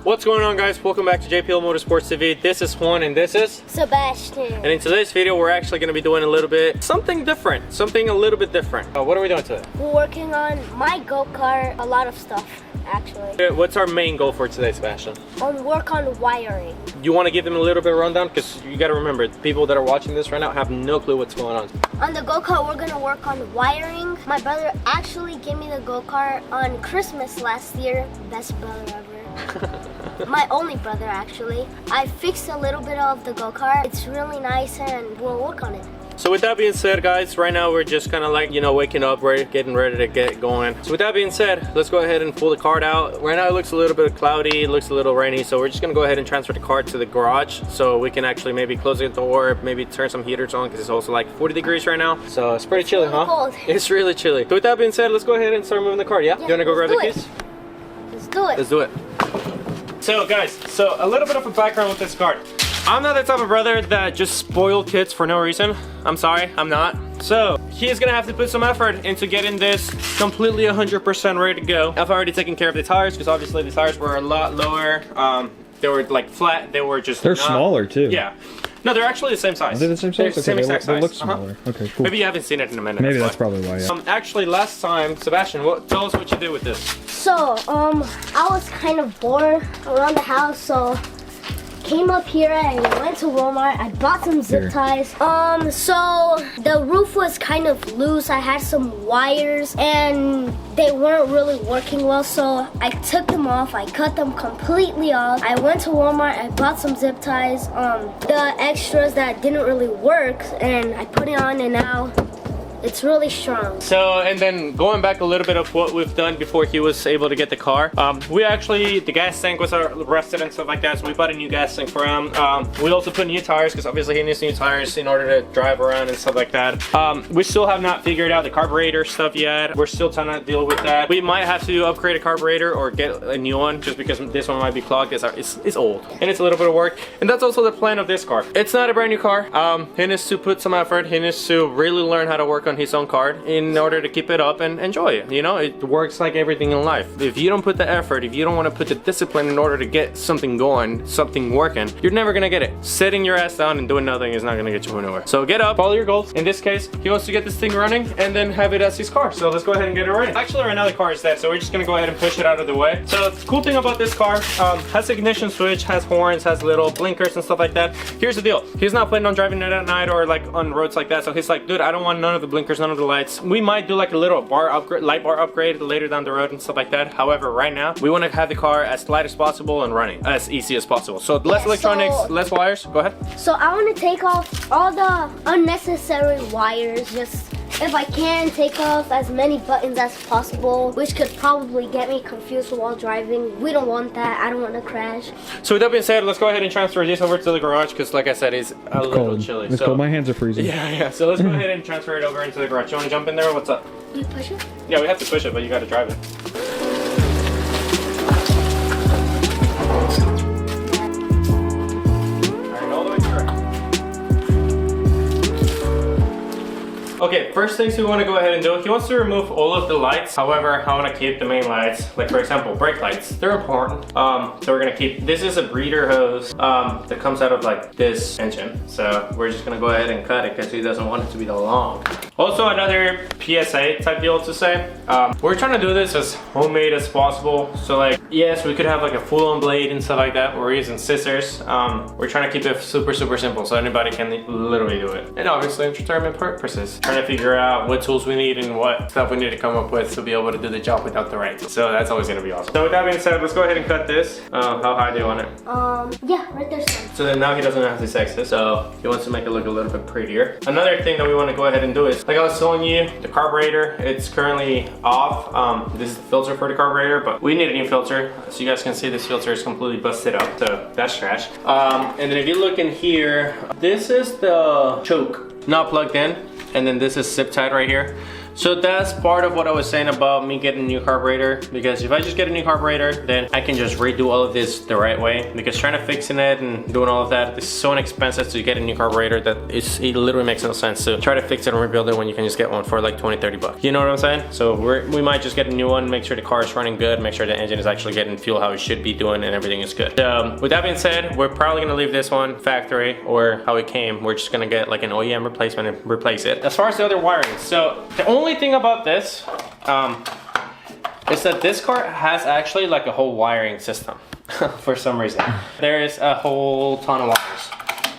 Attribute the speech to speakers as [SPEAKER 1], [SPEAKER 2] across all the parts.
[SPEAKER 1] What's going on, guys? Welcome back to JPL Motorsports TV. This is Juan and this is
[SPEAKER 2] Sebastian.
[SPEAKER 1] And in today's video, we're actually going to be doing a little bit something different, something a little bit different. What are we doing today?
[SPEAKER 2] We're working on my go-kart, a lot of stuff actually.
[SPEAKER 1] What's our main goal for today, Sebastian?
[SPEAKER 2] Work on wiring.
[SPEAKER 1] You want to give them a little bit of rundown, because you got to remember, the people that are watching this right now have no clue what's going on.
[SPEAKER 2] On the go-kart, we're gonna work on wiring. My brother actually gave me the go-kart on Christmas last year. Best brother ever. My only brother, actually. I fixed a little bit of the go-kart. It's really nice and we'll work on it.
[SPEAKER 1] So with that being said, guys, right now we're just kind of like, you know, waking up, getting ready to get going. So with that being said, let's go ahead and pull the cart out. Right now it looks a little bit cloudy, it looks a little rainy, so we're just gonna go ahead and transfer the cart to the garage so we can actually maybe close the door, maybe turn some heaters on, because it's also like 40 degrees right now. So it's pretty chilly, huh?
[SPEAKER 2] Cold.
[SPEAKER 1] It's really chilly. So with that being said, let's go ahead and start moving the cart, yeah? You wanna go grab the keys?
[SPEAKER 2] Let's do it.
[SPEAKER 1] Let's do it. So guys, so a little bit of a background with this cart. I'm not the type of brother that just spoil kids for no reason. I'm sorry, I'm not. So he's gonna have to put some effort into getting this completely 100% ready to go. I've already taken care of the tires, because obviously the tires were a lot lower. They were like flat, they were just
[SPEAKER 3] They're smaller too.
[SPEAKER 1] Yeah. No, they're actually the same size.
[SPEAKER 3] Are they the same size?
[SPEAKER 1] They're same exact size.
[SPEAKER 3] They look smaller. Okay, cool.
[SPEAKER 1] Maybe you haven't seen it in a minute.
[SPEAKER 3] Maybe that's probably why. Yeah.
[SPEAKER 1] Actually, last time, Sebastian, tell us what you did with this.
[SPEAKER 2] So, I was kind of bored around the house, so came up here and went to Walmart. I bought some zip ties. So the roof was kind of loose. I had some wires and they weren't really working well, so I took them off. I cut them completely off. I went to Walmart. I bought some zip ties, the extras that didn't really work, and I put it on, and now it's really strong. So,
[SPEAKER 1] and then going back a little bit of what we've done before he was able to get the car. We actually, the gas tank was rusted and stuff like that, so we bought a new gas tank for him. We also put new tires, because obviously he needs new tires in order to drive around and stuff like that. We still have not figured out the carburetor stuff yet. We're still trying to deal with that. We might have to upgrade a carburetor or get a new one, just because this one might be clogged. It's old, and it's a little bit of work. And that's also the plan of this car. It's not a brand new car. He needs to put some effort. He needs to really learn how to work on his own card in order to keep it up and enjoy it. You know, it works like everything in life. If you don't put the effort, if you don't want to put the discipline in order to get something going, something working, you're never gonna get it. Sitting your ass down and doing nothing is not gonna get you anywhere. So get up, follow your goals. In this case, he wants to get this thing running and then have it as his car. So let's go ahead and get it running. Actually, right now the car is dead, so we're just gonna go ahead and push it out of the way. So the cool thing about this car, has ignition switch, has horns, has little blinkers and stuff like that. Here's the deal. He's not planning on driving it at night or like on roads like that, so he's like, dude, I don't want none of the blinkers, none of the lights. We might do like a little light bar upgrade later down the road and stuff like that. However, right now we want to have the car as light as possible and running as easy as possible. So less electronics, less wires. Go ahead.
[SPEAKER 2] So I want to take off all the unnecessary wires. Just, if I can, take off as many buttons as possible, which could probably get me confused while driving. We don't want that. I don't want to crash.
[SPEAKER 1] So with that being said, let's go ahead and transfer this over to the garage, because like I said, it's a little chilly.
[SPEAKER 3] It's cold. My hands are freezing.
[SPEAKER 1] Yeah. So let's go ahead and transfer it over into the garage. You want to jump in there? What's up?
[SPEAKER 2] You push it?
[SPEAKER 1] Yeah, we have to push it, but you got to drive it. Okay, first things we want to go ahead and do, he wants to remove all of the lights. However, I want to keep the main lights. Like for example, brake lights, they're important. So we're gonna keep, this is a breather hose that comes out of like this engine. So we're just gonna go ahead and cut it, because he doesn't want it to be that long. Also, another PSA type deal to say, we're trying to do this as homemade as possible. So like, yes, we could have like a full-on blade and stuff like that. We're using scissors. We're trying to keep it super simple, so anybody can literally do it. And obviously entertainment purposes. Trying to figure out what tools we need and what stuff we need to come up with to be able to do the job without the right. So that's always gonna be awesome. So with that being said, let's go ahead and cut this. How high do you want it?
[SPEAKER 2] Yeah, right there.
[SPEAKER 1] So then now he doesn't have this excess, so he wants to make it look a little bit prettier. Another thing that we want to go ahead and do is, like I was telling you, the carburetor, it's currently off. This is the filter for the carburetor, but we need a new filter. So you guys can see this filter is completely busted up, so that's trash. And then if you look in here, this is the choke, not plugged in. And then this is zip tied right here. So that's part of what I was saying about me getting a new carburetor, because if I just get a new carburetor, then I can just redo all of this the right way, because trying to fixing it and doing all of that is so inexpensive to get a new carburetor that it literally makes no sense to try to fix it and rebuild it when you can just get one for like 20-30 bucks. You know what I'm saying? So we might just get a new one, make sure the car is running good, make sure the engine is actually getting fuel how it should be doing, and everything is good. With that being said, we're probably gonna leave this one factory or how it came. We're just gonna get like an OEM replacement and replace it. As far as the other wiring, so the only thing about this is that this car has actually like a whole wiring system for some reason. There is a whole ton of wires.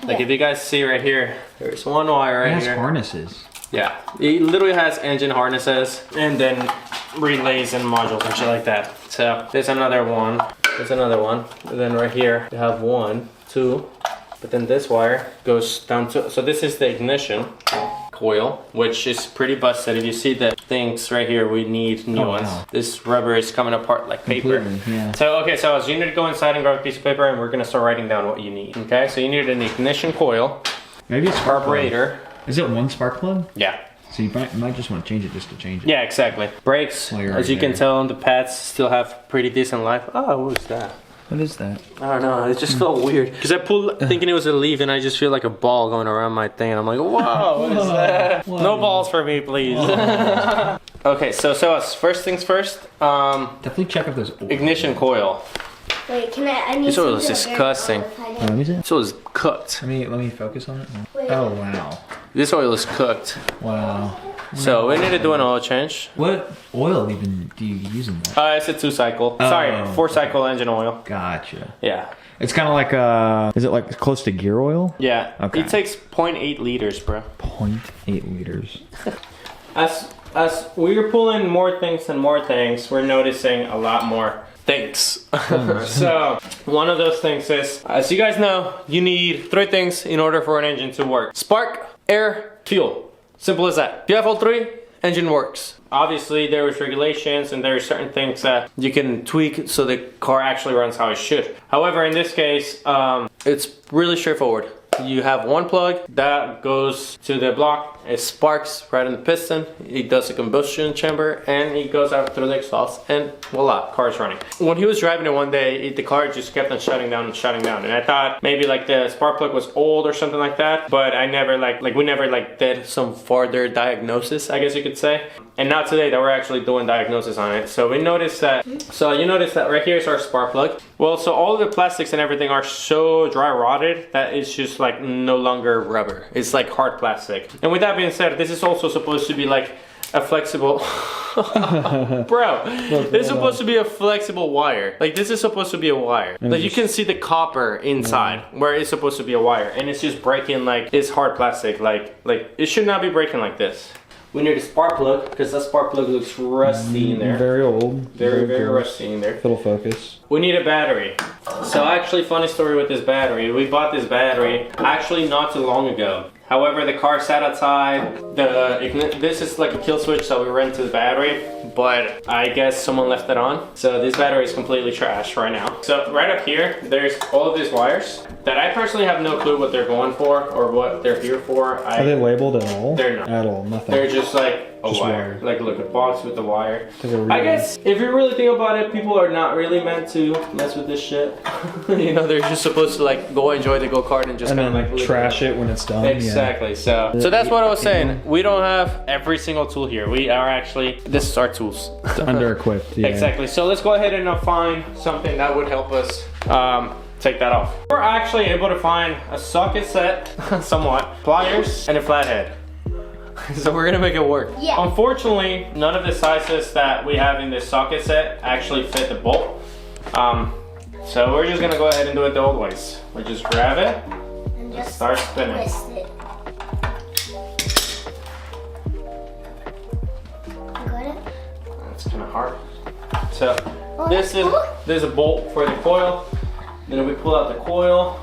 [SPEAKER 1] Like if you guys see right here, there's one wire right here.
[SPEAKER 3] It has harnesses.
[SPEAKER 1] Yeah, it literally has engine harnesses and then relays and modules and shit like that. So there's another one, and then right here you have 1, 2, but then this wire goes down to, so this is the ignition coil, which is pretty busted. If you see the things right here, we need new ones. Wow. This rubber is coming apart like paper.
[SPEAKER 3] Yeah.
[SPEAKER 1] So okay, so you need to go inside and grab a piece of paper, and we're gonna start writing down what you need. Okay, so you need an ignition coil,
[SPEAKER 3] maybe a spark
[SPEAKER 1] carburetor.
[SPEAKER 3] Is it one spark plug?
[SPEAKER 1] Yeah.
[SPEAKER 3] So you might just want to change it just to change it.
[SPEAKER 1] Yeah, exactly. Brakes, as you can tell, the pads still have pretty decent life. Oh, what was that?
[SPEAKER 3] What is that?
[SPEAKER 1] I don't know, it just felt weird. Because I pulled thinking it was a leaf, and I just feel like a ball going around my thing. And I'm like, whoa, what is that? Whoa. No balls for me, please. Okay, so first things first.
[SPEAKER 3] Definitely check if there's oil.
[SPEAKER 1] Ignition coil.
[SPEAKER 2] Wait, I need
[SPEAKER 1] this oil is disgusting.
[SPEAKER 3] Let me see.
[SPEAKER 1] This oil is cooked.
[SPEAKER 3] Let me focus on it.
[SPEAKER 2] Wait.
[SPEAKER 3] Oh wow.
[SPEAKER 1] This oil is cooked.
[SPEAKER 3] Wow.
[SPEAKER 1] So we need to do an oil change.
[SPEAKER 3] What oil even do you use in that?
[SPEAKER 1] It's a 2-cycle. Sorry, 4-cycle engine oil.
[SPEAKER 3] Gotcha.
[SPEAKER 1] Yeah.
[SPEAKER 3] It's kind of like is it like close to gear oil?
[SPEAKER 1] Yeah.
[SPEAKER 3] Okay.
[SPEAKER 1] It takes 0.8 liters, bro.
[SPEAKER 3] 0.8 liters.
[SPEAKER 1] As we're pulling more things and more things, we're noticing a lot more things. So one of those things is, as you guys know, you need 3 things in order for an engine to work: spark, air, fuel. Simple as that. If you have all 3, engine works. Obviously there is regulations and there are certain things that you can tweak so the car actually runs how it should. However, in this case, it's really straightforward. You have one plug that goes to the block, it sparks right in the piston, it does a combustion chamber, and it goes out through the exhaust, and voila, car is running. When he was driving it one day, the car just kept on shutting down, and I thought maybe like the spark plug was old or something like that, but I never we never did some further diagnosis, I guess you could say. And now today that we're actually doing diagnosis on it. So we noticed that, so you notice that right here is our spark plug. Well, so all of the plastics and everything are so dry rotted that it's just like no longer rubber. It's like hard plastic. And with that being said, this is also supposed to be like a flexible, bro, this is supposed to be a flexible wire. Like this is supposed to be a wire. Like you can see the copper inside where it's supposed to be a wire, and it's just breaking like it's hard plastic. Like it should not be breaking like this. We need a spark plug because that spark plug looks rusty in there.
[SPEAKER 3] Very old.
[SPEAKER 1] Very rusty in there.
[SPEAKER 3] Fiddle focus.
[SPEAKER 1] We need a battery. So actually, funny story with this battery. We bought this battery actually not too long ago. However, the car sat outside. This is like a kill switch, so we ran to the battery, but I guess someone left it on. So this battery is completely trashed right now. So right up here, there's all of these wires that I personally have no clue what they're going for or what they're here for.
[SPEAKER 3] Are they labeled at all?
[SPEAKER 1] They're not.
[SPEAKER 3] At all, nothing.
[SPEAKER 1] They're just like a wire. Like look, a box with the wire. I guess if you really think about it, people are not really meant to mess with this shit. You know, they're just supposed to like go enjoy the go-kart and just kind of like
[SPEAKER 3] trash it when it's done.
[SPEAKER 1] Exactly. Yeah. So that's what I was saying. We don't have every single tool here. We are actually, this is our tools.
[SPEAKER 3] Under-equipped, yeah.
[SPEAKER 1] Exactly. So let's go ahead and find something that would help us take that off. We're actually able to find a socket set, somewhat, pliers, and a flathead. So we're gonna make it work.
[SPEAKER 2] Yeah.
[SPEAKER 1] Unfortunately, none of the sizes that we have in this socket set actually fit the bolt. So we're just gonna go ahead and do it the old ways. We just grab it and just start spinning.
[SPEAKER 2] Twist it. Got it?
[SPEAKER 1] It's kind of hard. So there's a bolt for the coil. Then if we pull out the coil,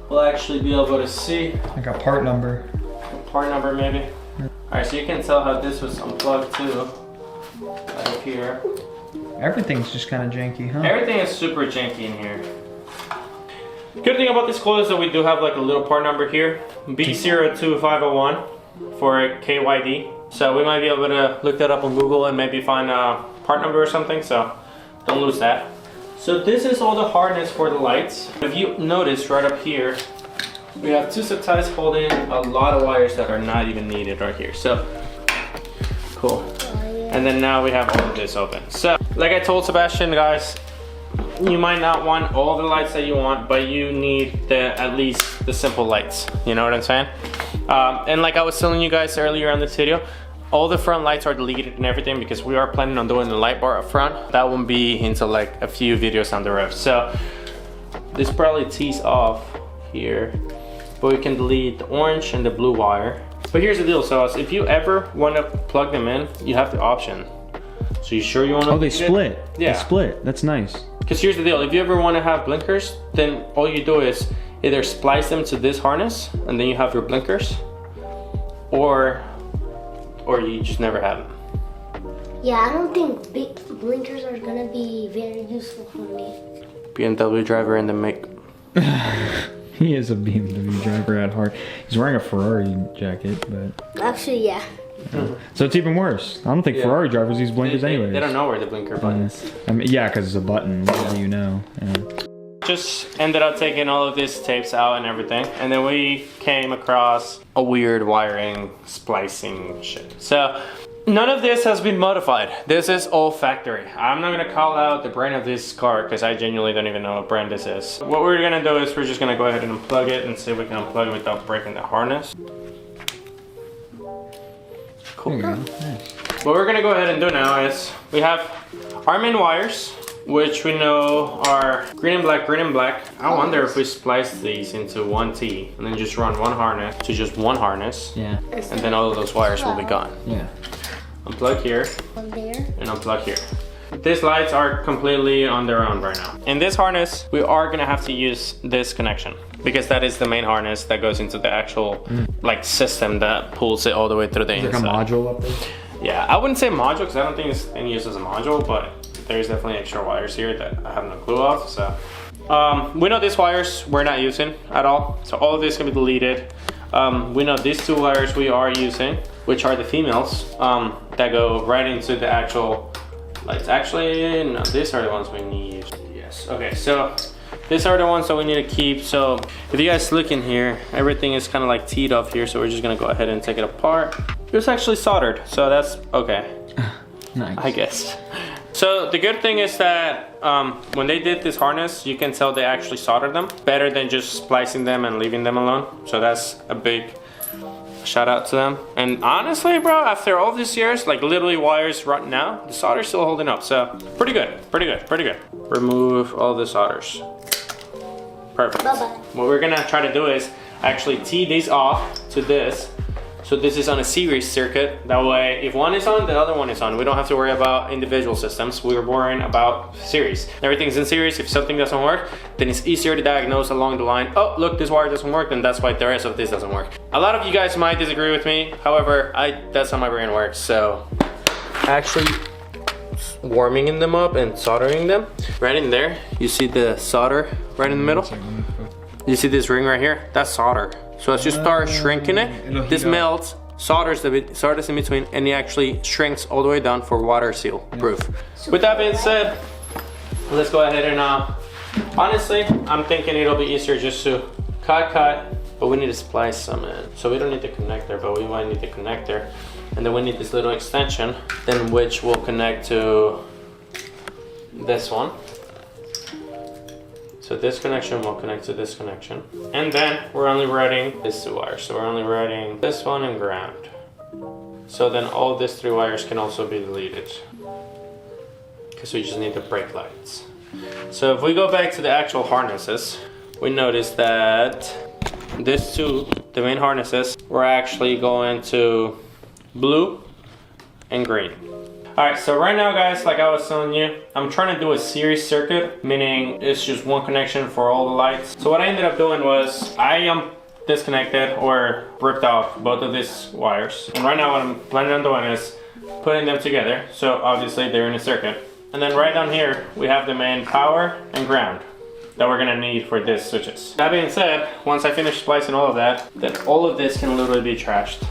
[SPEAKER 1] we'll actually be able to see.
[SPEAKER 3] Like a part number.
[SPEAKER 1] A part number maybe. Alright, so you can tell how this was unplugged too. Right here.
[SPEAKER 3] Everything's just kind of janky, huh?
[SPEAKER 1] Everything is super janky in here. Good thing about this coil is that we do have like a little part number here. B02501 for KYD. So we might be able to look that up on Google and maybe find a part number or something, so don't lose that. So this is all the harness for the lights. If you notice right up here, we have two zip ties holding a lot of wires that are not even needed right here. So, cool. And then now we have all of this open. So, like I told Sebastian, guys, you might not want all the lights that you want, but you need at least the simple lights. You know what I'm saying? And like I was telling you guys earlier on this video, all the front lights are deleted and everything because we are planning on doing the light bar up front. That won't be until like a few videos down the road. So this probably tees off here, but we can delete the orange and the blue wire. But here's the deal, so if you ever want to plug them in, you have the option. So you sure you want to?
[SPEAKER 3] Oh, they split.
[SPEAKER 1] Yeah.
[SPEAKER 3] They split. That's nice.
[SPEAKER 1] Because here's the deal, if you ever want to have blinkers, then all you do is either splice them to this harness and then you have your blinkers, or you just never have them.
[SPEAKER 2] Yeah, I don't think big blinkers are gonna be very useful for me.
[SPEAKER 1] BMW driver in the make.
[SPEAKER 3] He is a BMW driver at heart. He's wearing a Ferrari jacket, but...
[SPEAKER 2] Actually, yeah.
[SPEAKER 3] So it's even worse. I don't think Ferrari drivers use blinkers anyways.
[SPEAKER 1] They don't know where the blinker button is.
[SPEAKER 3] I mean, yeah, because it's a button. What do you know? Yeah.
[SPEAKER 1] Just ended up taking all of these tapes out and everything, and then we came across a weird wiring splicing shit. So none of this has been modified. This is all factory. I'm not gonna call out the brand of this car because I genuinely don't even know what brand this is. What we're gonna do is we're just gonna go ahead and unplug it and see if we can unplug it without breaking the harness. Cool.
[SPEAKER 3] Nice.
[SPEAKER 1] What we're gonna go ahead and do now is we have our main wires, which we know are green and black, green and black. I wonder if we splice these into one T and then just run one harness to just one harness.
[SPEAKER 3] Yeah.
[SPEAKER 1] And then all of those wires will be gone.
[SPEAKER 3] Yeah.
[SPEAKER 1] Unplug here
[SPEAKER 2] One there.
[SPEAKER 1] and unplug here. These lights are completely on their own right now. In this harness, we are gonna have to use this connection because that is the main harness that goes into the actual like system that pulls it all the way through the
[SPEAKER 3] Is
[SPEAKER 1] inside.
[SPEAKER 3] there like a module up there?
[SPEAKER 1] Yeah, I wouldn't say module because I don't think it's being used as a module, but there's definitely extra wires here that I have no clue of. So we know these wires we're not using at all, so all of this can be deleted. We know these two wires we are using, which are the females that go right into the actual lights. Actually, no, these are the ones we need. Yes. Okay, so these are the ones that we need to keep. So if you guys look in here, everything is kind of like teed up here, so we're just gonna go ahead and take it apart. It was actually soldered, so that's okay.
[SPEAKER 3] Nice.
[SPEAKER 1] I guess. So the good thing is that when they did this harness, you can tell they actually soldered them better than just splicing them and leaving them alone. So that's a big shout out to them. And honestly, bro, after all these years, like literally wires right now, the solder's still holding up. So pretty good, pretty good, pretty good. Remove all the solders. Perfect.
[SPEAKER 2] Bye-bye.
[SPEAKER 1] What we're gonna try to do is actually tee these off to this. So this is on a series circuit. That way, if one is on, the other one is on. We don't have to worry about individual systems. We're worrying about series. Everything's in series. If something doesn't work, then it's easier to diagnose along the line. Oh, look, this wire doesn't work, then that's why the rest of this doesn't work. A lot of you guys might disagree with me. However, that's how my brain works. So actually warming them up and soldering them. Right in there, you see the solder right in the middle? You see this ring right here? That's solder. So as you start shrinking it, this melts, solders in between, and it actually shrinks all the way down for water seal proof. With that being said, let's go ahead and honestly, I'm thinking it'll be easier just to cut, but we need to splice some in. So we don't need the connector, but we might need the connector. And then we need this little extension, then which will connect to this one. So this connection will connect to this connection. And then we're only writing these two wires. So we're only writing this one and ground. So then all these three wires can also be deleted, because we just need the brake lights. So if we go back to the actual harnesses, we notice that these two, the main harnesses, we're actually going to blue and green. All right, so right now, guys, like I was telling you, I'm trying to do a series circuit, meaning it's just one connection for all the lights. So what I ended up doing was I disconnected or ripped off both of these wires. And right now what I'm planning on doing is putting them together. So obviously they're in a circuit. And then right down here, we have the main power and ground that we're gonna need for these switches. That being said, once I finish splicing all of that, then all of this can literally be trashed.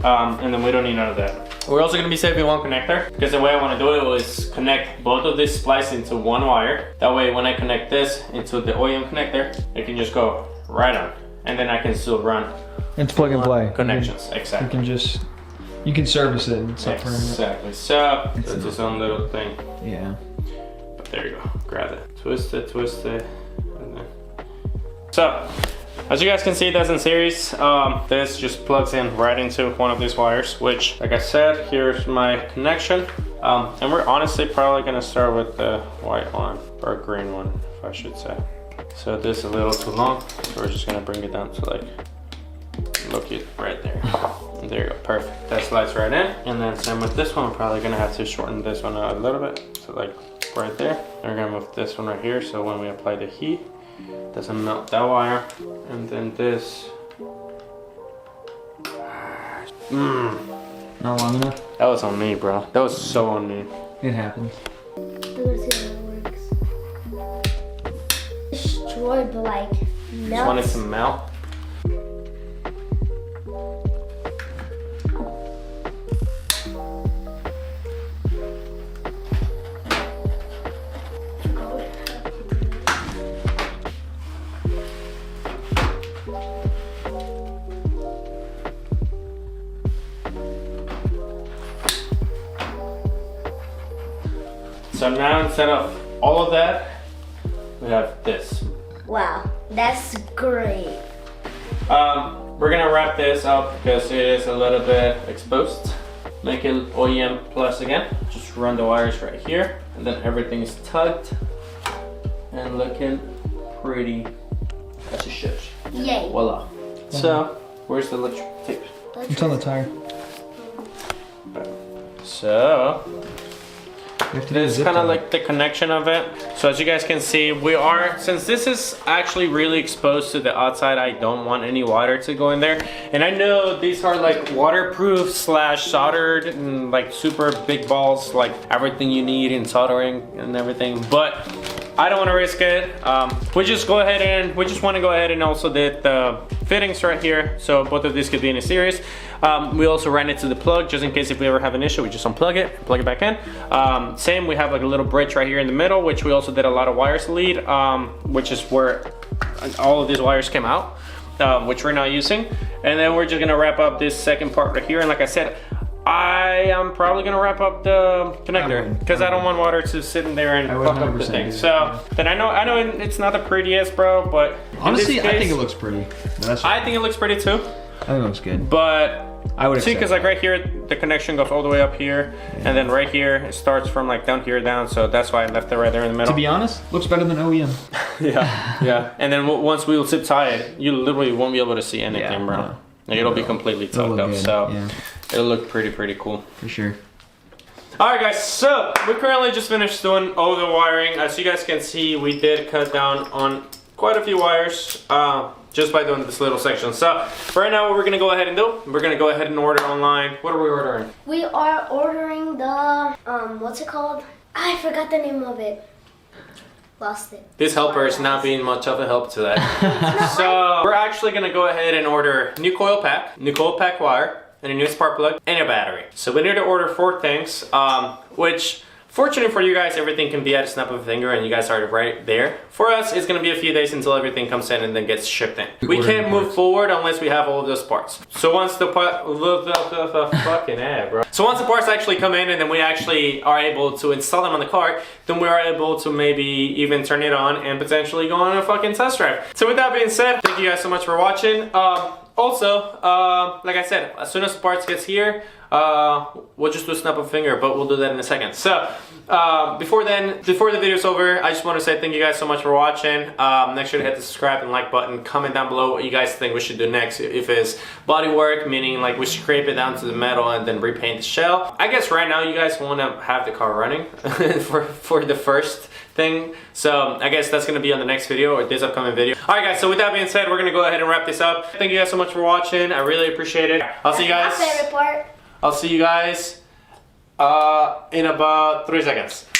[SPEAKER 1] and then we don't need none of that. We're also gonna be saving one connector, because the way I wanna do it is connect both of these splices into one wire. That way when I connect this into the OEM connector, it can just go right on. And then I can still run
[SPEAKER 3] It's plug and play.
[SPEAKER 1] connections, exactly.
[SPEAKER 3] You can service it and stuff.
[SPEAKER 1] Exactly, so it's its own little thing.
[SPEAKER 3] Yeah.
[SPEAKER 1] But there you go, grab it, twist it, and then. So, as you guys can see, that's in series. This just plugs in right into one of these wires, which, like I said, here's my connection. And we're honestly probably gonna start with the white one, or green one, if I should say. So this is a little too long, so we're just gonna bring it down to like, look it right there. And there you go, perfect. That slides right in. And then same with this one, we're probably gonna have to shorten this one out a little bit. So like right there. And we're gonna move this one right here, so when we apply the heat, doesn't melt that wire. And then this.
[SPEAKER 3] Not long enough?
[SPEAKER 1] That was on me, bro. That was so on me.
[SPEAKER 3] It happens.
[SPEAKER 2] Destroyed, but like
[SPEAKER 1] Just want it to melt. So now instead of all of that, we have this.
[SPEAKER 2] Wow, that's great.
[SPEAKER 1] We're gonna wrap this up because it is a little bit exposed. Make it OEM plus again. Just run the wires right here, and then everything's tugged and looking pretty as it should.
[SPEAKER 2] Yay.
[SPEAKER 1] Voila. So, where's the electric tape?
[SPEAKER 3] It's on the tire.
[SPEAKER 1] So, this is kind of like the connection of it. So as you guys can see, since this is actually really exposed to the outside, I don't want any water to go in there. And I know these are like waterproof / soldered and like super big balls, like everything you need in soldering and everything, but I don't want to risk it. We just want to go ahead and also did the fittings right here, so both of these could be in a series. We also ran it to the plug just in case if we ever have an issue, we just unplug it, plug it back in. Same, we have like a little bridge right here in the middle, which we also did a lot of wires lead, which is where all of these wires came out, which we're not using. And then we're just gonna wrap up this second part right here. And like I said, I am probably gonna wrap up the connector because I don't want water to sit in there and fuck up the thing. So then I know it's not the prettiest, bro, but
[SPEAKER 3] honestly, I think it looks pretty.
[SPEAKER 1] I think it looks pretty too.
[SPEAKER 3] I think it looks good.
[SPEAKER 1] But
[SPEAKER 3] I would
[SPEAKER 1] see, because like right here, the connection goes all the way up here, and then right here it starts from like down here down. So that's why I left it right there in the middle.
[SPEAKER 3] To be honest, looks better than OEM.
[SPEAKER 1] yeah. And then once we'll zip tie it, you literally won't be able to see anything, bro.
[SPEAKER 3] No.
[SPEAKER 1] Like, it'll be completely tucked up.
[SPEAKER 3] Good.
[SPEAKER 1] So
[SPEAKER 3] yeah.
[SPEAKER 1] It'll look pretty cool.
[SPEAKER 3] For sure.
[SPEAKER 1] Alright guys, so we currently just finished doing all the wiring. As you guys can see, we did cut down on quite a few wires just by doing this little section. So right now what we're gonna go ahead and do, we're gonna go ahead and order online. What are we ordering?
[SPEAKER 2] We are ordering the what's it called? I forgot the name of it. Lost it.
[SPEAKER 1] This helper is not being much of a help today. So we're actually gonna go ahead and order new coil pack wire, and a new spark plug, and a battery. So we need to order 4 things, which, fortunately for you guys, everything can be at a snap of a finger and you guys are right there. For us, it's gonna be a few days until everything comes in and then gets shipped in. We can't move forward unless we have all of those parts. So once the So once the parts actually come in and then we actually are able to install them on the car, then we are able to maybe even turn it on and potentially go on a fucking test drive. So with that being said, thank you guys so much for watching. Also, like I said, as soon as the parts gets here, we'll just do a snap of a finger, but we'll do that in a second. So, before the video's over, I just want to say thank you guys so much for watching. Make sure to hit the subscribe and like button. Comment down below what you guys think we should do next. If it's body work, meaning like we scrape it down to the metal and then repaint the shell. I guess right now you guys want to have the car running for the first thing. So I guess that's gonna be on the next video or this upcoming video. Alright guys, so with that being said, we're gonna go ahead and wrap this up. Thank you guys so much for watching. I really appreciate it. I'll see you guys.
[SPEAKER 2] My favorite part.
[SPEAKER 1] I'll see you guys in about 3 seconds.